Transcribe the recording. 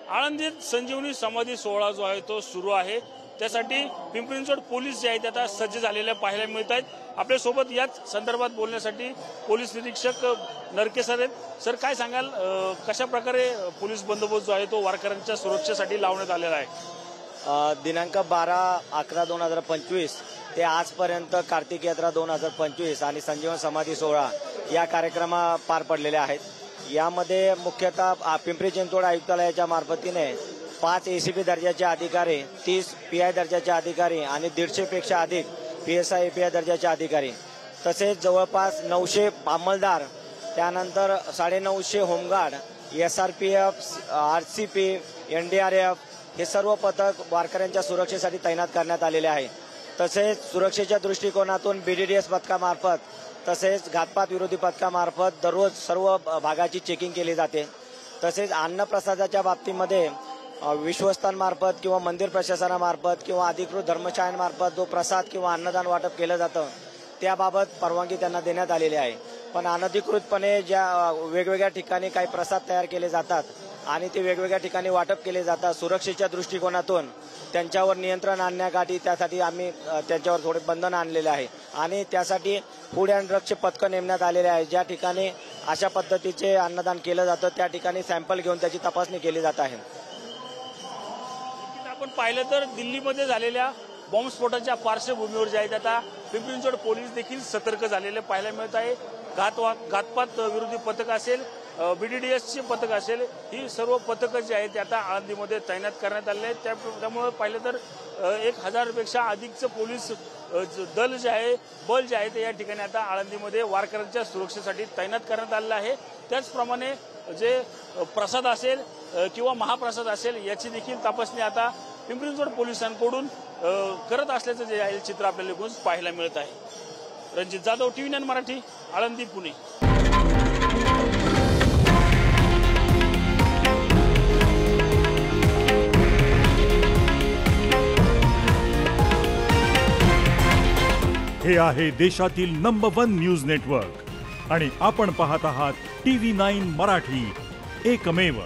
आळंदीत संजीवनी समाधी सोहळा जो आहे तो सुरू आहे। त्यासाठी पिंपरी चिंचवड पोलीस जे आहेत आता सज्ज झालेले पाहायला मिळत आहेत। आपल्यासोबत याच संदर्भात बोलण्यासाठी पोलीस निरीक्षक नरके सर आहेत। सर काय सांगाल, कशा प्रकारे पोलीस बंदोबस्त जो आहे तो वारकऱ्यांच्या सुरक्षेसाठी लावण्यात आलेला आहे? दिनांक 12/11/2025 ते आजपर्यंत कार्तिक यात्रा 2025 आणि संजीवन समाधी सोहळा या कार्यक्रम पार पडलेले आहेत। यामध्ये मुख्यतः पिंपरी चिंचवड आयुक्तालयाच्या मार्फतीने 5 एसीपी दर्जाचे अधिकारी, 30 पीआय दर्जाचे अधिकारी आणि 150 पेक्षा अधिक पीएसआय एपीआय दर्जाचे अधिकारी, तसेच जवळपास 900 अंमलदार, त्यानंतर 950 होमगार्ड, SRPF, RCP, NDRF हे सर्व पथक वारकऱ्यांच्या सुरक्षेसाठी तैनात करण्यात आलेले आहे। तसेच सुरक्षेच्या दृष्टिकोनातून BDDS पथकामार्फत तसेच घातपात विरोधी पथकामार्फत दररोज सर्व भागाची चेकिंग केली जाते। तसेच अन्नप्रसादाच्या बाबतीमध्ये विश्वस्तांमार्फत किंवा मंदिर प्रशासनामार्फत किंवा अधिकृत धर्मशाळांमार्फत जो प्रसाद किंवा अन्नदान वाटप केलं जातं त्याबाबत परवानगी त्यांना देण्यात आलेली आहे। पण अनधिकृतपणे ज्या वेगवेगळ्या ठिकाणी काही प्रसाद तयार केले जातात आणि ते वेगवेगळ्या ठिकाणी वाटप केले जातात, सुरक्षेच्या दृष्टिकोनातून त्यांच्यावर नियंत्रण आणण्यासाठी त्यासाठी आम्ही त्यांच्यावर थोडे बंधन आणलेले आहे आणि त्यासाठी फूड अँड ड्रगचे पथकं नेमण्यात आलेले आहे। ज्या ठिकाणी अशा पद्धतीचे अन्नदान केलं जातं त्या ठिकाणी सॅम्पल घेऊन त्याची तपासणी केली जात आहे। आपण पाहिलं तर दिल्लीमध्ये झालेल्या बॉम्बस्फोटाच्या पार्श्वभूमीवर जे आहेत आता पिंपरी चिंचवड पोलीस देखील सतर्क झालेले पाहायला मिळत आहे। घातपात विरोधी पथक असेल, BDDSचे पथक असेल, ही सर्व पथकं जी आहेत आता आळंदीमध्ये तैनात करण्यात आले आहेत। त्यामुळे पाहिलं तर 1000 पेक्षा अधिकचं पोलीस दल जे आहे, बल जे आहे ते या ठिकाणी आता आळंदीमध्ये वारकऱ्यांच्या सुरक्षेसाठी तैनात करण्यात आलेलं आहे। त्याचप्रमाणे जे प्रसाद असेल किंवा महाप्रसाद असेल याची देखील तपासणी आता पिंपरी चिंचवड पोलिसांकडून करत असल्याचं जे आहे चित्र आपल्याला पाहायला मिळत आहे। रणजित जाधव, TV9 मराठी, आळंदी, पुणे। हे आहे देशातील नंबर 1 न्यूज नेटवर्क आणि आपण पाहत आहात TV9 मराठी, एकमेव।